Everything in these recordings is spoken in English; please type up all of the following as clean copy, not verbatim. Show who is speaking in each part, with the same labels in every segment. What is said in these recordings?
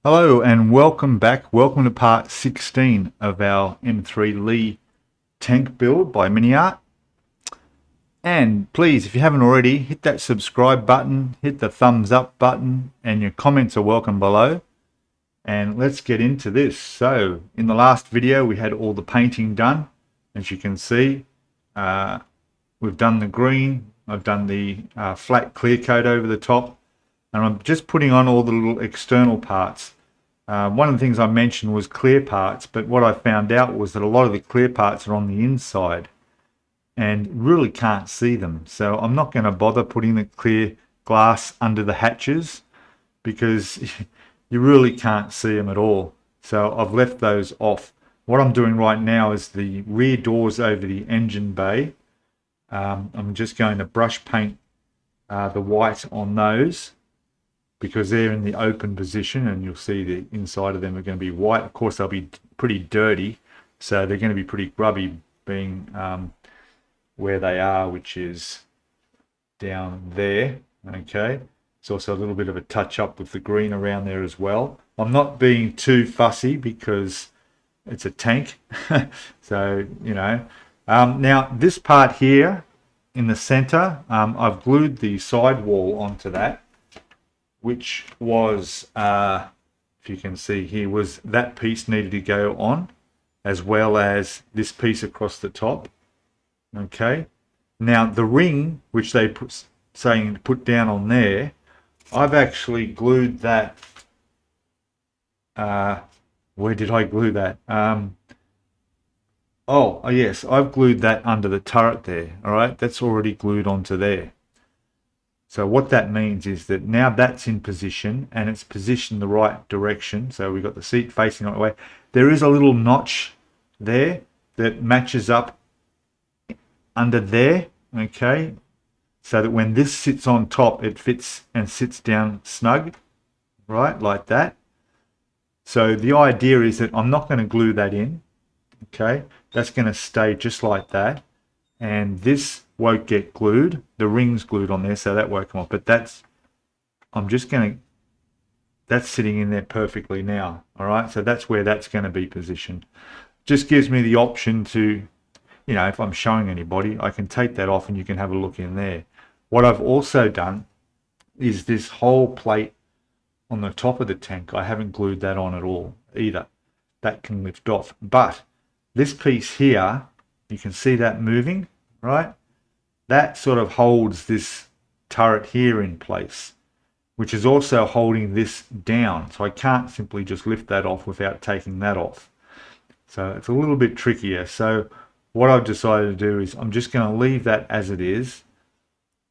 Speaker 1: Hello and welcome back. Welcome to part 16 of our M3 Lee tank build by MiniArt. And please, if you haven't already, hit that subscribe button, hit the thumbs up button, and your comments are welcome below. And let's get into this. So in the last video, we had all the painting done. As you can see, we've done the green. I've done the flat clear coat over the top. And I'm just putting on all the little external parts. One of the things I mentioned was clear parts, but what I found out was that a lot of the clear parts are on the inside and really can't see them. So I'm not going to bother putting the clear glass under the hatches because you really can't see them at all. So I've left those off. What I'm doing right now is the rear doors over the engine bay. I'm just going to brush paint the white on those, because they're in the open position and you'll see the inside of them are going to be white. Of course, they'll be pretty dirty, so they're going to be pretty grubby being where they are, which is down there. Okay, it's also a little bit of a touch up with the green around there as well. I'm not being too fussy because it's a tank. So, you know, now this part here in the center, I've glued the sidewall onto that, which was, if you can see here, was that piece needed to go on, as well as this piece across the top. Okay. Now the ring, which they saying to put down on there, I've actually glued that. Where did I glue that? Oh yes, I've glued that under the turret there. All right, that's already glued onto there. So what that means is that now that's in position and it's positioned the right direction. So we've got the seat facing the right way. There is a little notch there that matches up under there, okay? So that when this sits on top, it fits and sits down snug, right, like that. So the idea is that I'm not going to glue that in, okay? That's going to stay just like that. And this won't get glued. The ring's glued on there, so that won't come off. But that's sitting in there perfectly now. All right, so that's where that's going to be positioned. Just gives me the option to, you know, if I'm showing anybody, I can take that off and you can have a look in there. What I've also done is this whole plate on the top of the tank, I haven't glued that on at all either. That can lift off. But this piece here, you can see that moving, right? That sort of holds this turret here in place, which is also holding this down. So I can't simply just lift that off without taking that off. So it's a little bit trickier. So what I've decided to do is I'm just going to leave that as it is.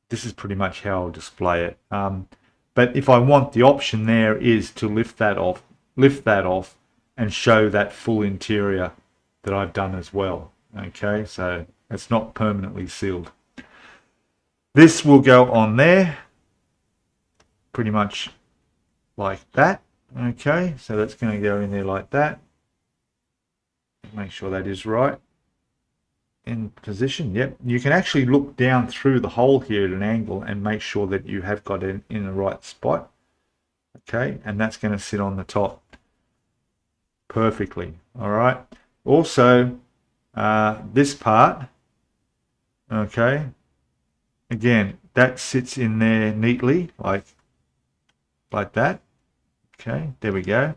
Speaker 1: This is pretty much how I'll display it. But if I want, the option there is to lift that off and show that full interior that I've done as well. Okay, so it's not permanently sealed. This will go on there pretty much like that. Okay, so that's going to go in there like that. Make sure that is right in position. Yep, you can actually look down through the hole here at an angle and make sure that you have got it in the right spot. Okay, and that's going to sit on the top perfectly. All right, also this part, okay, again, that sits in there neatly, like that. Okay, there we go.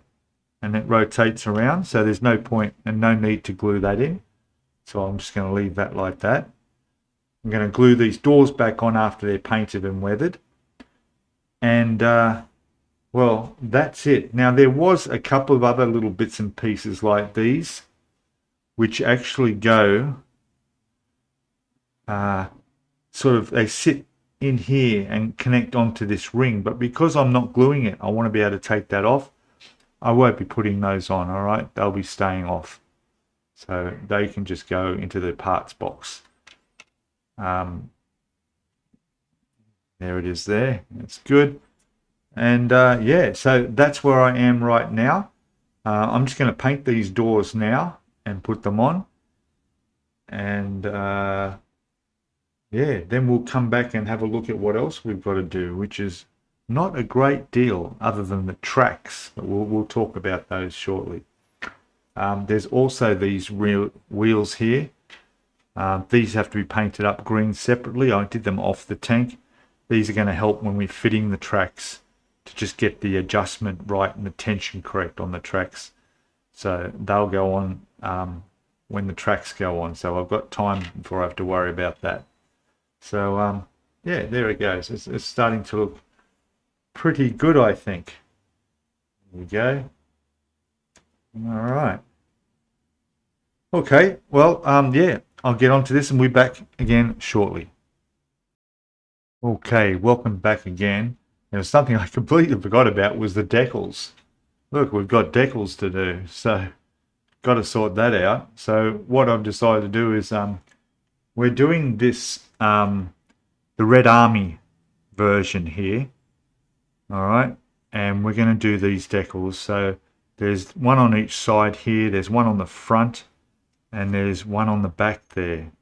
Speaker 1: And it rotates around, so there's no point and no need to glue that in. So I'm just going to leave that like that. I'm going to glue these doors back on after they're painted and weathered. And, well, that's it. Now, there was a couple of other little bits and pieces like these, which actually go, sort of, they sit in here and connect onto this ring. But because I'm not gluing it, I want to be able to take that off. I won't be putting those on, all right? They'll be staying off. So they can just go into the parts box. There it is there. It's good. And yeah, so that's where I am right now. I'm just going to paint these doors now and put them on. And yeah, then we'll come back and have a look at what else we've got to do, which is not a great deal other than the tracks, but we'll talk about those shortly. There's also these real wheels here. These have to be painted up green separately. I did them off the tank. These are going to help when we're fitting the tracks to just get the adjustment right and the tension correct on the tracks. So they'll go on when the tracks go on. So I've got time before I have to worry about that. So yeah, there it goes. It's starting to look pretty good, I think. There we go. All right. Okay, well, yeah, I'll get onto this and we'll be back again shortly. Okay, welcome back again. And something I completely forgot about was the decals. Look, we've got decals to do, so got to sort that out. So what I've decided to do is we're doing this, the Red Army version here. All right, and we're going to do these decals. So there's one on each side here, there's one on the front, and there's one on the back there.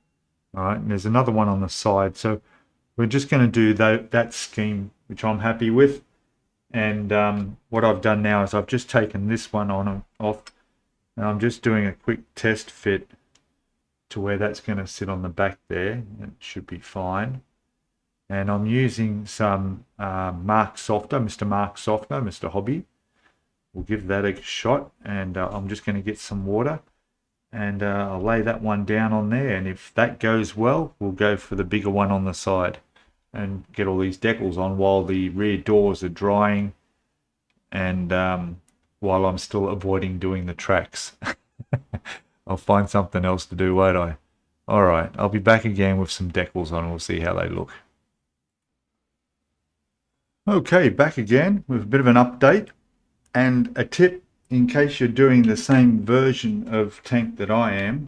Speaker 1: All right, and there's another one on the side. So we're just going to do that scheme, which I'm happy with. And what I've done now is I've just taken this one on and off, and I'm just doing a quick test fit to where that's going to sit on the back there. It should be fine. And I'm using some Mark Softer, Mr. Mark Softer, Mr. Hobby. We'll give that a shot, and I'm just going to get some water, and I'll lay that one down on there, and if that goes well, we'll go for the bigger one on the side and get all these decals on while the rear doors are drying, and while I'm still avoiding doing the tracks. I'll find something else to do, won't I? Alright, I'll be back again with some decals on and we'll see how they look. Okay, back again with a bit of an update and a tip in case you're doing the same version of tank that I am.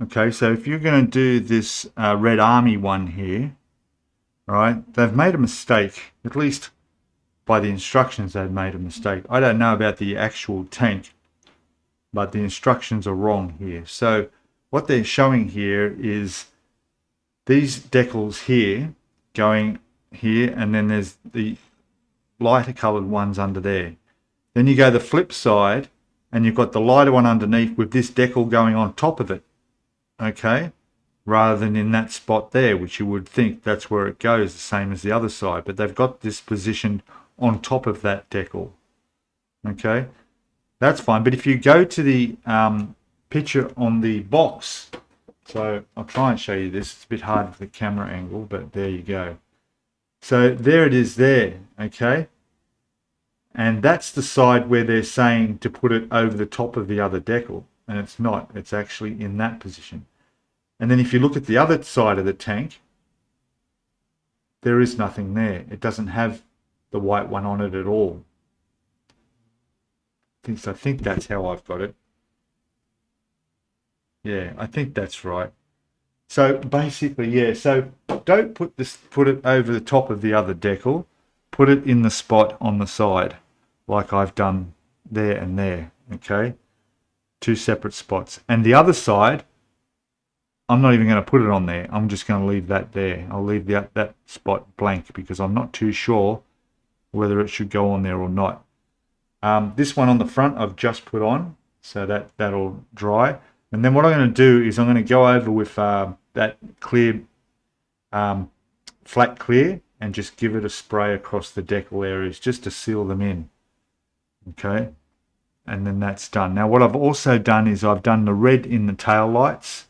Speaker 1: Okay, so if you're going to do this Red Army one here, right, they've made a mistake, at least by the instructions they've made a mistake. I don't know about the actual tank, but the instructions are wrong here. So what they're showing here is these decals here going here, and then there's the lighter colored ones under there. Then you go the flip side and you've got the lighter one underneath with this decal going on top of it, okay, rather than in that spot there, which you would think that's where it goes, the same as the other side, but they've got this positioned on top of that decal. Okay, that's fine. But if you go to the picture on the box, so I'll try and show you this, it's a bit hard with the camera angle, but there you go. So there it is there, okay? And that's the side where they're saying to put it over the top of the other decal, and it's not, it's actually in that position. And then if you look at the other side of the tank, there is nothing there. It doesn't have the white one on it at all. I think that's how I've got it. Yeah, I think that's right. So basically, yeah, so don't put it over the top of the other decal. Put it in the spot on the side, like I've done there and there, okay? Two separate spots. And the other side, I'm not even going to put it on there. I'm just going to leave that there. I'll leave that spot blank because I'm not too sure whether it should go on there or not. This one on the front I've just put on, so that'll dry. And then what I'm going to do is I'm going to go over with that clear, flat clear, and just give it a spray across the decal areas just to seal them in. Okay, and then that's done. Now what I've also done is I've done the red in the tail lights.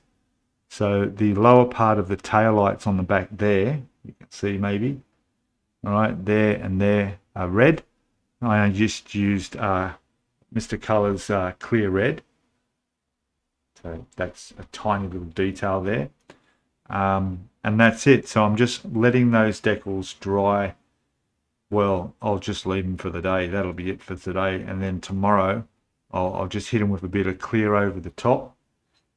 Speaker 1: So the lower part of the tail lights on the back there, you can see maybe, all right, there and there are red. I just used Mr. Color's clear red. So that's a tiny little detail there. And that's it. So I'm just letting those decals dry. Well, I'll just leave them for the day. That'll be it for today. And then tomorrow, I'll just hit them with a bit of clear over the top.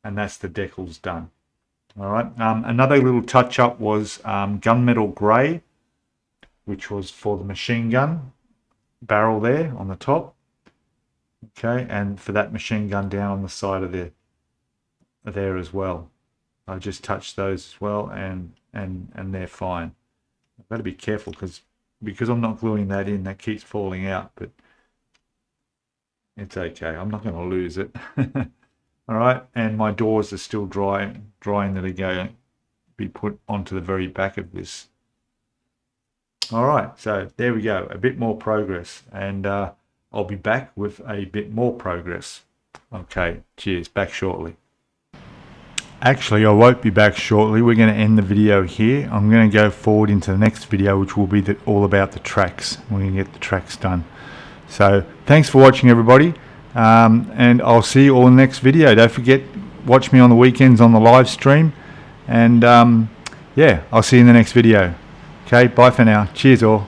Speaker 1: And that's the decals done. All right. Another little touch up was gunmetal grey, which was for the machine gun barrel there on the top. Okay. And for that machine gun down on the side of there as well. I just touched those as well, and they're fine. I've got to be careful because because I'm not gluing that in, that keeps falling out, but it's okay. I'm not going to lose it. All right, and my doors are still drying that are going to be put onto the very back of this. All right, so there we go, a bit more progress, and I'll be back with a bit more progress. Okay, cheers, back shortly. Actually, I won't be back shortly. We're going to end the video here. I'm going to go forward into the next video, which will be all about the tracks. We're going to get the tracks done. So thanks for watching, everybody, and I'll see you all in the next video. Don't forget, watch me on the weekends on the live stream, and yeah, I'll see you in the next video. Okay, bye for now. Cheers all.